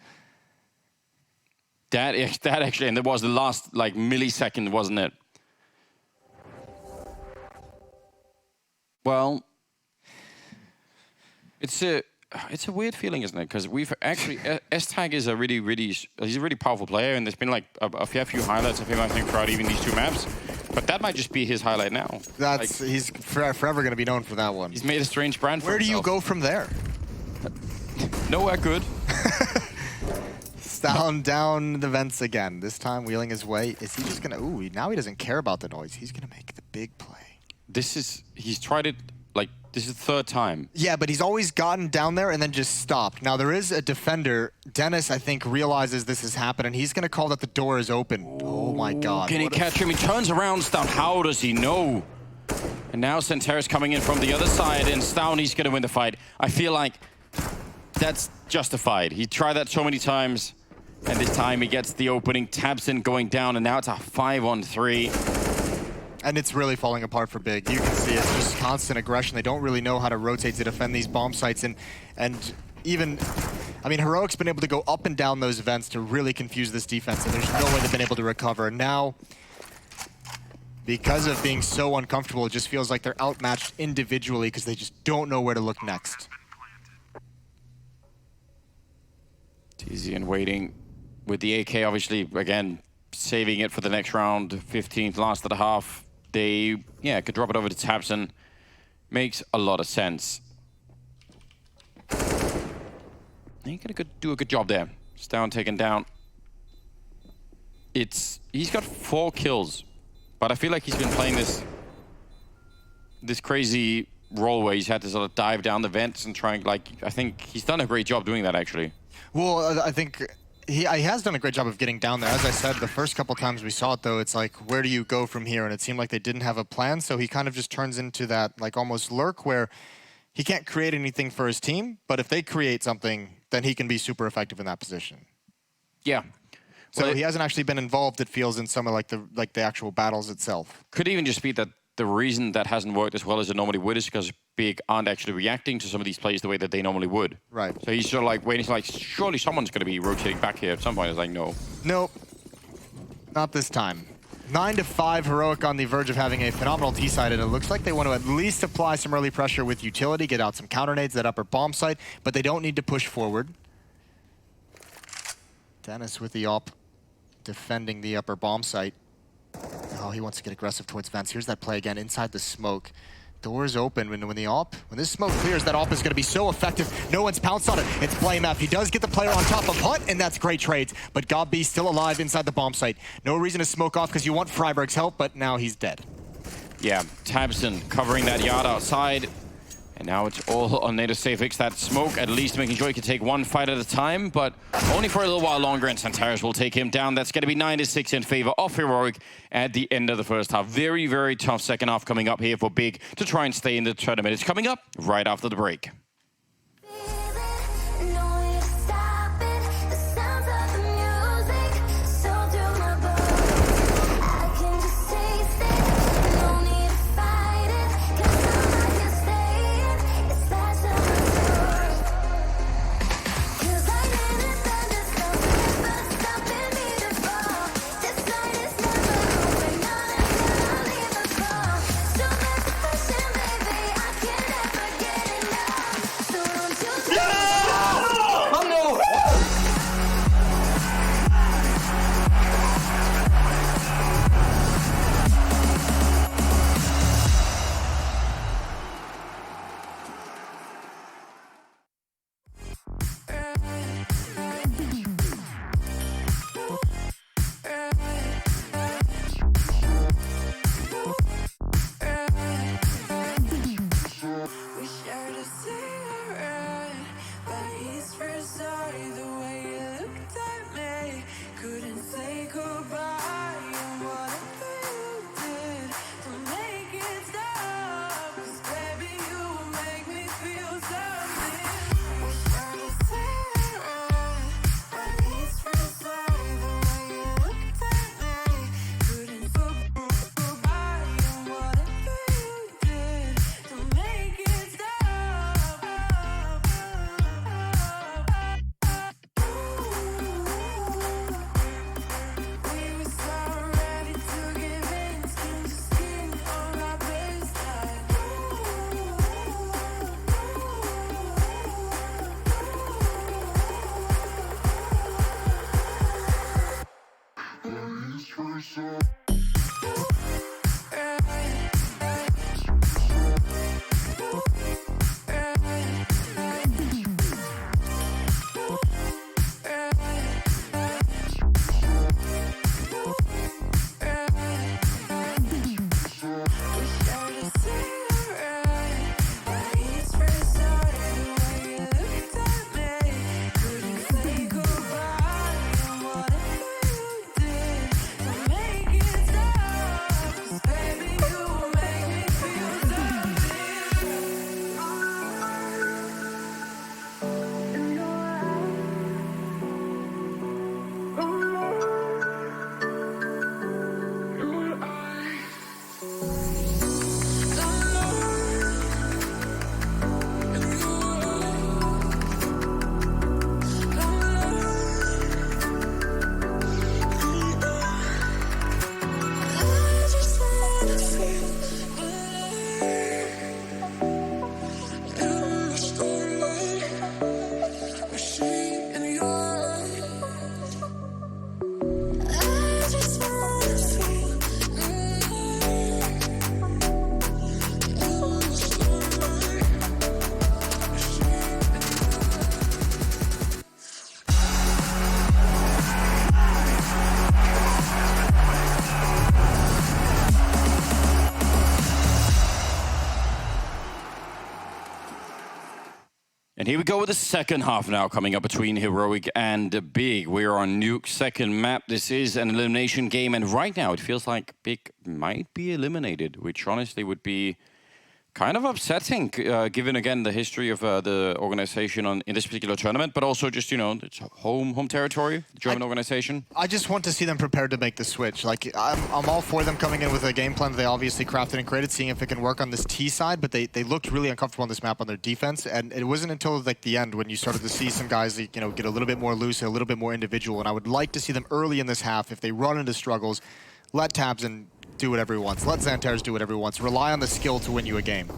That actually, and that was the last like millisecond, wasn't it? Well, it's a weird feeling, isn't it? Because we've actually S-Tag is he's a really powerful player, and there's been like a fair few highlights of him, I think, throughout even these two maps. But that might just be his highlight now. That's like, he's forever going to be known for that one. He's made a strange brand for himself. Where do you go from there? Nowhere good. Down the vents again. This time wheeling his way. Is he just gonna? Ooh, now he doesn't care about the noise. He's gonna make the big play. He's tried it. Like this is the third time. Yeah, but he's always gotten down there and then just stopped. Now there is a defender. Dennis, I think, realizes this has happened, and he's gonna call that the door is open. Ooh, oh my God! Can he catch him? He turns around, Stown. How does he know? And now Santeris coming in from the other side, and Stown, he's gonna win the fight. I feel like that's justified. He tried that so many times. And this time he gets the opening, Tabson going down, and now it's a 5-on-3. And it's really falling apart for Big. You can see it's just constant aggression. They don't really know how to rotate to defend these bomb sites. And even, I mean, Heroic's been able to go up and down those vents to really confuse this defense, and there's no way they've been able to recover. And now, because of being so uncomfortable, it just feels like they're outmatched individually because they just don't know where to look next. Easy and waiting. With the AK, obviously, again, saving it for the next round, 15th, last of the half. They, could drop it over to Tabson. Makes a lot of sense. He's gonna do a good job there. Stown taken down. He's got 4 kills, but I feel like he's been playing this crazy role where he's had to sort of dive down the vents and trying, like, I think he's done a great job doing that, actually. Well, I think he has done a great job of getting down there. As I said, the first couple times we saw it, though, it's like, where do you go from here? And it seemed like they didn't have a plan, so he kind of just turns into that, like, almost lurk where he can't create anything for his team, but if they create something, then he can be super effective in that position. Yeah. So he hasn't actually been involved, it feels, in some of the actual battles itself. Could even just be that the reason that hasn't worked as well as it normally would is because Big aren't actually reacting to some of these plays the way that they normally would. Right. So he's sort of like waiting, like, surely someone's going to be rotating back here at some point. It's like, no. Nope. Not this time. 9-5, Heroic on the verge of having a phenomenal D-side, and it looks like they want to at least apply some early pressure with utility, get out some counter nades, that upper bomb site, but they don't need to push forward. Dennis with the op, defending the upper bomb site. Oh, he wants to get aggressive towards vents. Here's that play again, inside the smoke. Doors open when this smoke clears, that op is going to be so effective. No one's pounced on it. It's Flame F. He does get the player on top of Hut, and that's great trades. But Gob B still alive inside the bomb site. No reason to smoke off because you want Freiburg's help, but now he's dead. Yeah, Tabson covering that yard outside. And now it's all on Native Safix. That smoke, at least making sure he can take one fight at a time, but only for a little while longer, and Santeris will take him down. That's going to be 9-6 in favor of Heroic at the end of the first half. Very, very tough second half coming up here for Big to try and stay in the tournament. It's coming up right after the break. And here we go with the second half now, coming up between Heroic and Big. We're on Nuke's second map. This is an elimination game, and right now it feels like Big might be eliminated, which honestly would be kind of upsetting, given again the history of the organization in this particular tournament, but also just, you know, it's home territory, the German organization. I just want to see them prepared to make the switch. Like, I'm all for them coming in with a game plan that they obviously crafted and created, seeing if it can work on this T side, but they looked really uncomfortable on this map on their defense, and it wasn't until like the end when you started to see some guys, you know, get a little bit more loose and a little bit more individual, and I would like to see them early in this half, if they run into struggles, let Tabsen do whatever he wants. Let Xantares do whatever he wants. Rely on the skill to win you a game.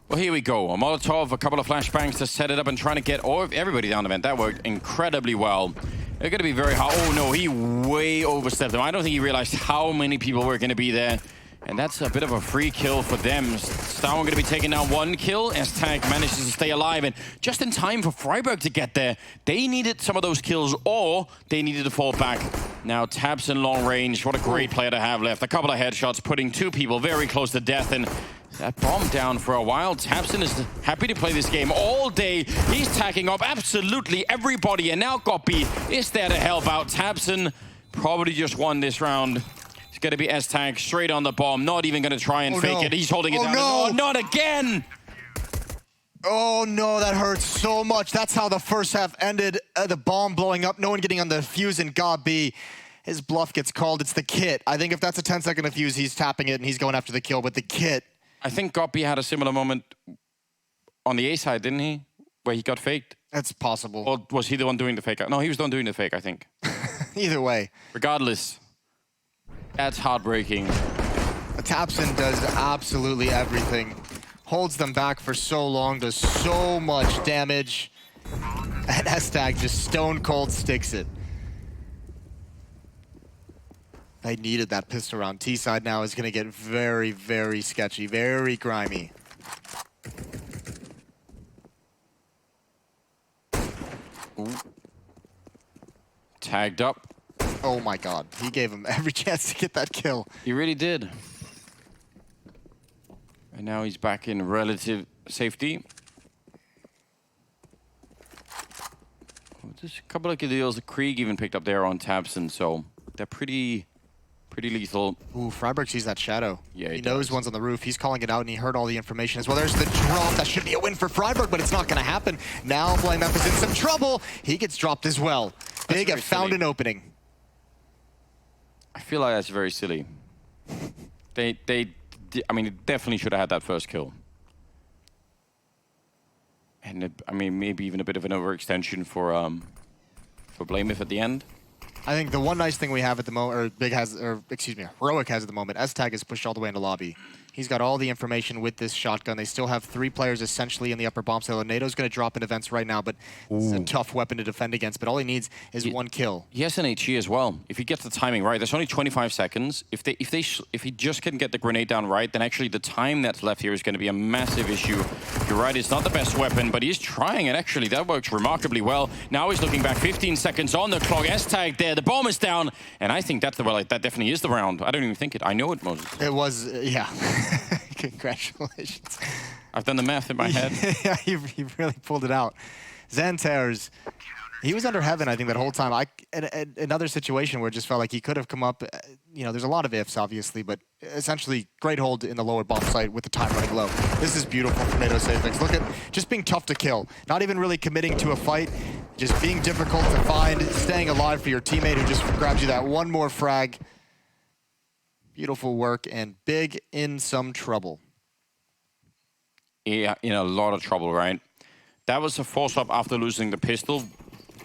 Well, here we go. A Molotov, a couple of flashbangs to set it up and trying to get everybody down the vent. That worked incredibly well. They're going to be very hard. Oh, no, he way overstepped them. I don't think he realized how many people were going to be there. And that's a bit of a free kill for them. Starone going to be taking down one kill as Tag manages to stay alive. And just in time for Freiburg to get there, they needed some of those kills or they needed to fall back. Now Tabsen long range. What a great player to have left. A couple of headshots, putting two people very close to death. And that bomb down for a while. Tabsen is happy to play this game all day. He's tagging up absolutely everybody. And now Goppy is there to help out. Tabsen probably just won this round. It's going to be S-Tag straight on the bomb. Not even going to try and fake it. He's holding it down. No. Oh, not again! Oh no, that hurts so much. That's how the first half ended. The bomb blowing up, no one getting on the fuse, and Goppy, his bluff gets called. It's the kit. I think if that's a 10-second defuse, he's tapping it and he's going after the kill, but the kit. I think Goppy had a similar moment on the A side, didn't he? Where he got faked. That's possible. Or was he the one doing the fake? No, he was the one doing the fake, I think. Either way. Regardless, that's heartbreaking. Tabsen does absolutely everything. Holds them back for so long, does so much damage. And S-Tag just stone cold sticks it. They needed that pistol round. T-side now is going to get very, very sketchy, very grimy. Ooh. Tagged up. Oh my god, he gave him every chance to get that kill. He really did. And now he's back in relative safety. There's a couple of kills. Krieg even picked up there on Tabsen, so they're pretty lethal. Ooh, Freiburg sees that shadow. Yeah, he knows one's on the roof. He's calling it out, and he heard all the information as well. There's the drop. That should be a win for Freiburg, but it's not going to happen. Now Blame F is in some trouble. He gets dropped as well. Big have found an opening. I feel like that's very silly. I mean, it definitely should have had that first kill. And I mean, maybe even a bit of an overextension for Blame If at the end. I think the one nice thing we have at the moment, or Big has, or excuse me, Heroic has at the moment, S-Tag is pushed all the way into lobby. He's got all the information with this shotgun. They still have 3 players essentially in the upper bomb cell. NATO's going to drop in events right now, but it's a tough weapon to defend against. But all he needs is one kill. He has an HE as well. If he gets the timing right, there's only 25 seconds. If he just can get the grenade down right, then actually the time that's left here is going to be a massive issue. You're right, it's not the best weapon, but he's trying it. Actually, that works remarkably well. Now he's looking back. 15 seconds on the clock. S-Tag there. The bomb is down, and I think that's that definitely is the round. I don't even think it. I know it, Moses. It was, yeah. Congratulations. I've done the math in my head. Yeah, he really pulled it out. Xantares, he was under heaven, I think, that whole time. Another situation where it just felt like he could have come up. You know, there's a lot of ifs, obviously, but essentially great hold in the lower bomb site with the time running low. This is beautiful from NATO Safex. Look at just being tough to kill. Not even really committing to a fight. Just being difficult to find, staying alive for your teammate who just grabs you that one more frag. Beautiful work, and Big in some trouble. Yeah, in a lot of trouble, right? That was a force up after losing the pistol,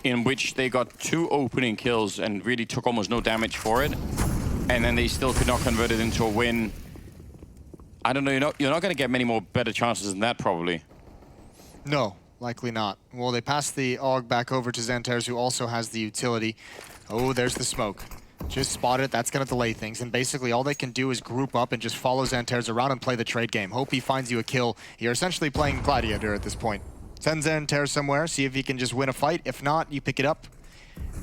in which they got 2 opening kills and really took almost no damage for it. And then they still could not convert it into a win. I don't know, you're not going to get many more better chances than that, probably. No, likely not. Well, they pass the AUG back over to Xantares, who also has the utility. Oh, there's the smoke. Just spot it, that's gonna delay things, and basically all they can do is group up and just follow Xantares around and play the trade game. Hope he finds you a kill. You're essentially playing Gladiator at this point. Send Xantares somewhere, see if he can just win a fight. If not, you pick it up,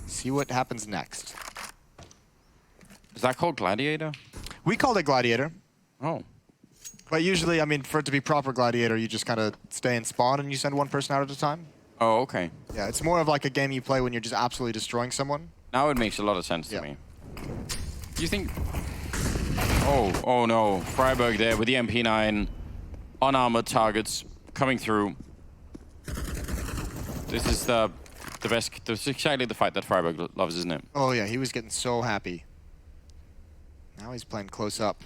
see what happens next. Is that called Gladiator? We called it Gladiator. Oh. But usually, I mean, for it to be proper Gladiator, you just kind of stay in spawn and you send one person out at a time. Oh, okay. Yeah, it's more of like a game you play when you're just absolutely destroying someone. Now it makes a lot of sense to me. Do you think... Oh no. Freiburg there with the MP9. Unarmored targets coming through. This is the best... This is exactly the fight that Freiburg loves, isn't it? Oh yeah, he was getting so happy. Now he's playing close up.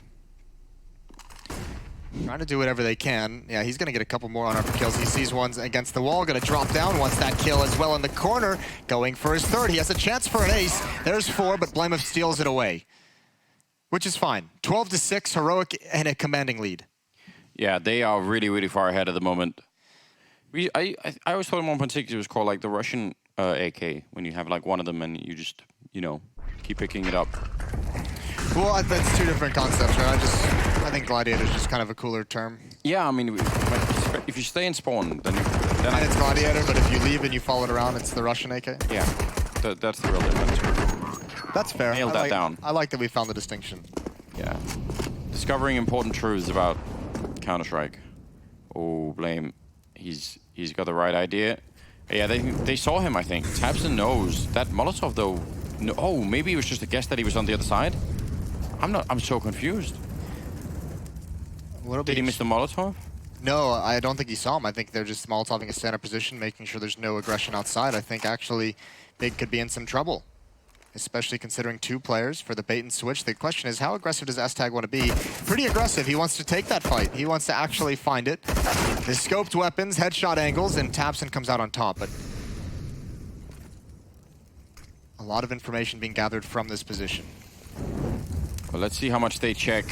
Trying to do whatever they can. Yeah, he's going to get a couple more unarmed kills. He sees ones against the wall. Going to drop down, wants that kill as well in the corner. Going for his third. He has a chance for an ace. There's 4, but Blamov steals it away. Which is fine. 12-6, Heroic, and a commanding lead. Yeah, they are really, really far ahead at the moment. I always thought in 1.6 it was called like the Russian AK, when you have like one of them and you just, you know, keep picking it up. Well, that's 2 different concepts, right? I think Gladiator is just kind of a cooler term. Yeah, I mean, if you stay in spawn, then it's Gladiator, but if you leave and you follow it around, it's the Russian AK? Yeah, that's the real difference. That's fair. Nailed that down. I like that we found the distinction. Yeah. Discovering important truths about Counter-Strike. Oh, Blame. He's got the right idea. Yeah, they saw him, I think. Tabson knows. That Molotov, though... No, oh, maybe it was just a guess that he was on the other side? I'm so confused. Did he miss the Molotov? No, I don't think he saw him. I think they're just Molotoving a standard position, making sure there's no aggression outside. I think actually Big could be in some trouble, especially considering 2 players for the bait and switch. The question is, how aggressive does S-Tag want to be? Pretty aggressive. He wants to take that fight. He wants to actually find it. The scoped weapons, headshot angles, and Tabson comes out on top. But a lot of information being gathered from this position. Well, let's see how much they check.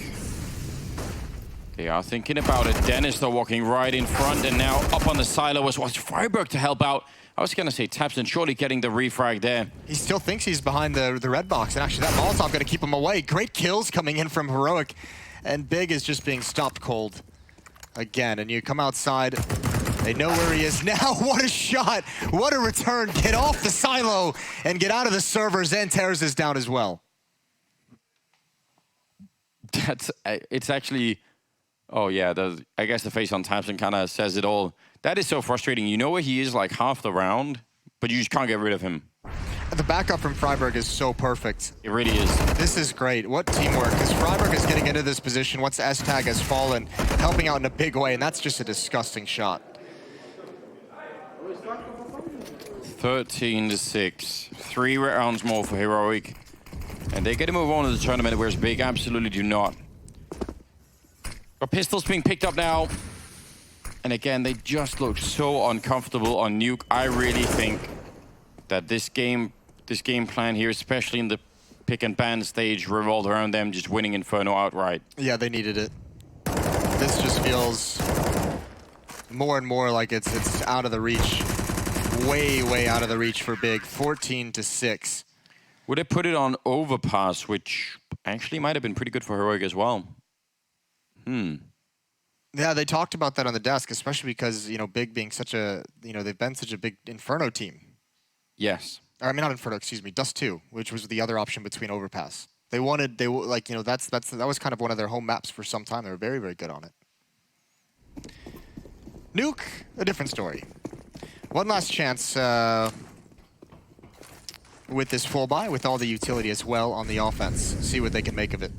They are thinking about it. Dennis, though, walking right in front, and now up on the silo was Freiburg to help out. I was going to say Tabson surely getting the refrag there. He still thinks he's behind the red box, and actually that Molotov going to keep him away. Great kills coming in from Heroic, and Big is just being stopped cold again. And you come outside, they know where he is now. What a shot! What a return! Get off the silo and get out of the servers, and tears this down as well. It's actually... Oh, yeah, I guess the face on Tabson kind of says it all. That is so frustrating. You know where he is like half the round, but you just can't get rid of him. The backup from Freiburg is so perfect. It really is. This is great. What teamwork, because Freiburg is getting into this position once S-Tag has fallen, helping out in a big way, and that's just a disgusting shot. 13-6. 3 rounds more for Heroic. And they get to move on to the tournament, whereas Big absolutely do not. But pistols being picked up now. And again, they just look so uncomfortable on Nuke. I really think that this game plan here, especially in the pick and ban stage, revolved around them just winning Inferno outright. Yeah, they needed it. This just feels more and more like it's out of the reach. Way out of the reach for Big. 14-6. Would they put it on Overpass, which actually might have been pretty good for Heroic as well? Yeah, they talked about that on the desk, especially because, you know, Big being such a, you know, they've been such a big Inferno team. Yes. Or, I mean, not Inferno, excuse me, Dust 2, which was the other option between Overpass. They like, you know, that was kind of one of their home maps for some time. They were very good on it. Nuke, a different story. One last chance with this full buy, with all the utility as well on the offense. See what they can make of it.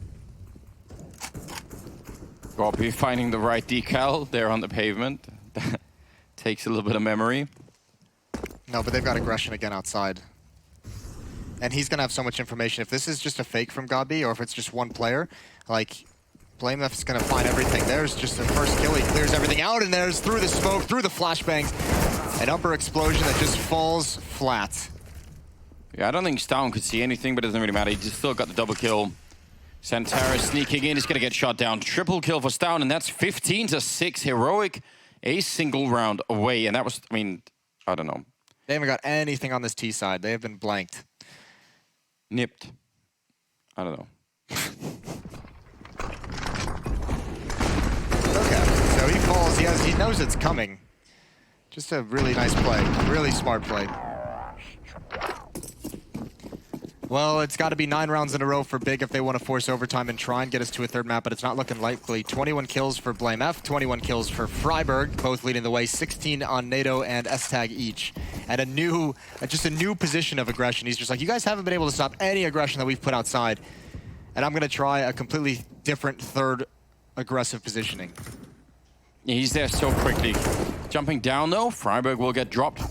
Robbie finding the right decal there on the pavement. Takes a little bit of memory. No, but they've got aggression again outside. And he's going to have so much information. If this is just a fake from Godby, or if it's just one player, like, Blamef's going to find everything. There's just the first kill. He clears everything out, and there's through the smoke, through the flashbangs, an upper explosion that just falls flat. Yeah, I don't think Stown could see anything, but it doesn't really matter. He just still got the double kill. Santara sneaking in, he's going to get shot down. Triple kill for Stown, and that's 15-6. Heroic, a single round away. And that was, I mean, I don't know. They haven't got anything on this T side. They have been blanked. Nipped. I don't know. Okay, so he falls. He knows it's coming. Just a really nice play. Really smart play. Well, it's got to be 9 rounds in a row for Big if they want to force overtime and try and get us to a third map, but it's not looking likely. 21 kills for Blame F, 21 kills for Freiburg, both leading the way, 16 on NATO and S-Tag each. And just a new position of aggression. He's just like, you guys haven't been able to stop any aggression that we've put outside. And I'm going to try a completely different third aggressive positioning. He's there so quickly. Jumping down though, Freiburg will get dropped.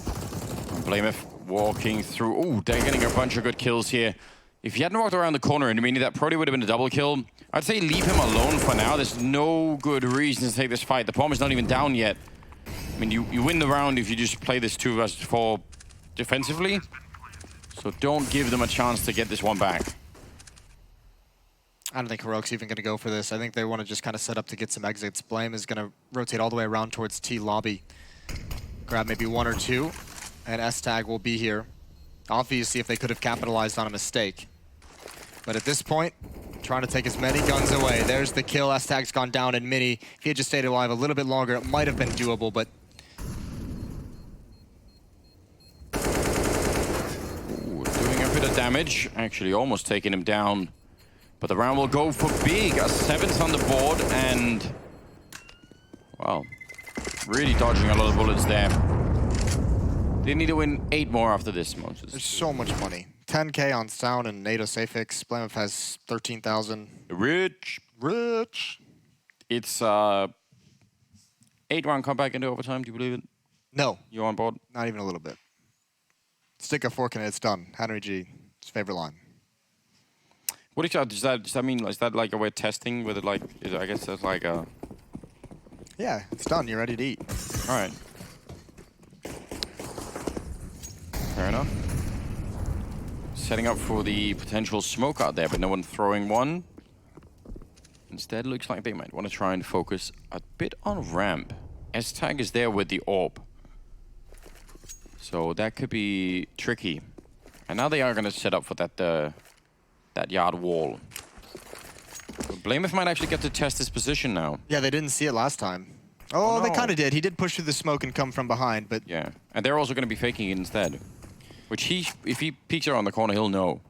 Blame F walking through. Ooh, they're getting a bunch of good kills here. If he hadn't walked around the corner and meaning that probably would have been a double kill, I'd say leave him alone for now. There's no good reason to take this fight. The bomb is not even down yet. I mean, you win the round if you just play this 2 versus 4 defensively. So don't give them a chance to get this one back. I don't think Heroic's even going to go for this. I think they want to just kind of set up to get some exits. Blame is going to rotate all the way around towards T lobby. Grab maybe 1 or 2. And S-Tag will be here. Obviously, if they could have capitalized on a mistake. But at this point, trying to take as many guns away. There's the kill. S-Tag's gone down in Mini. If he had just stayed alive a little bit longer, it might have been doable, but... Ooh, doing a bit of damage. Actually, almost taking him down. But the round will go for Big. A 7th on the board, and... Wow. Really dodging a lot of bullets there. They need to win 8 more after this, Moses. There's so much money. 10K on Sound and NATO Safex. Blamef has 13,000. Rich. It's 8-round comeback into overtime. Do you believe it? No. You on board? Not even a little bit. Stick a fork in it, it's done. Henry G, his favorite line. What does that mean? Is that like a way of testing with it? Like, I guess that's like a... Yeah, it's done. You're ready to eat. All right. Fair enough. Setting up for the potential smoke out there, but no one throwing one. Instead, looks like they might want to try and focus a bit on ramp. S-Tag is there with the orb. So that could be tricky. And now they are going to set up for that yard wall. So Blamef might actually get to test his position now. Yeah, they didn't see it last time. Oh, no. They kind of did. He did push through the smoke and come from behind, but... Yeah, and they're also going to be faking it instead. Which if he peeks around the corner, he'll know.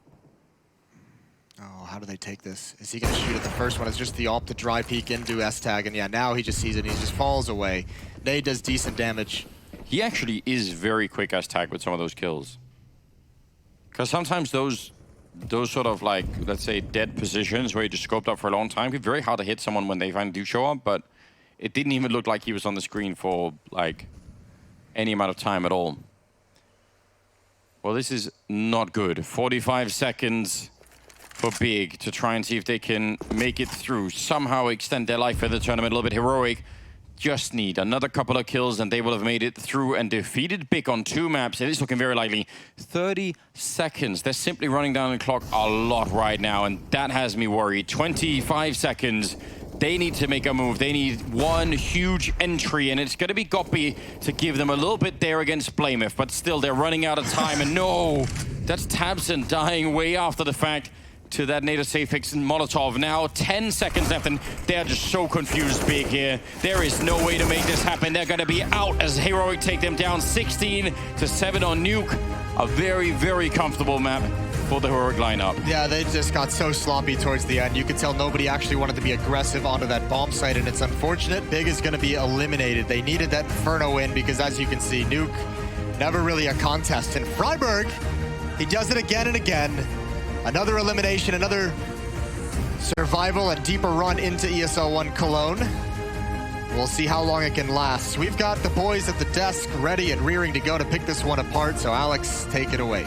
Oh, how do they take this? Is he going to shoot at the first one? It's just the AWP to dry peek into S-Tag, and yeah, now he just sees it and he just falls away. Nade does decent damage. He actually is very quick S-Tag with some of those kills. Because sometimes those sort of like, let's say, dead positions where you just scoped up for a long time, it's very hard to hit someone when they finally do show up, but it didn't even look like he was on the screen for like any amount of time at all. Well, this is not good. 45 seconds for Big to try and see if they can make it through, somehow extend their life for the tournament a little bit. Heroic just need another couple of kills and they will have made it through and defeated Big on 2 maps. It is looking very likely. 30 seconds. They're simply running down the clock a lot right now, and that has me worried. 25 seconds. They need to make a move. They need one huge entry, and it's going to be Goppy to give them a little bit there against Blamef, but still, they're running out of time, and no! That's Tabson dying way after the fact to that NATO Safex and Molotov. Now 10 seconds left, and they're just so confused Big here. There is no way to make this happen. They're going to be out as Heroic take them down 16-7 on Nuke. A very, very comfortable map for the Heroic lineup. Yeah, they just got so sloppy towards the end. You could tell nobody actually wanted to be aggressive onto that bomb site, and it's unfortunate. Big is going to be eliminated. They needed that Inferno win because, as you can see, Nuke, never really a contest. And Freiburg, he does it again and again. Another elimination, another survival and deeper run into ESL 1 Cologne. We'll see how long it can last. We've got the boys at the desk ready and rearing to go to pick this one apart, so Alex, take it away.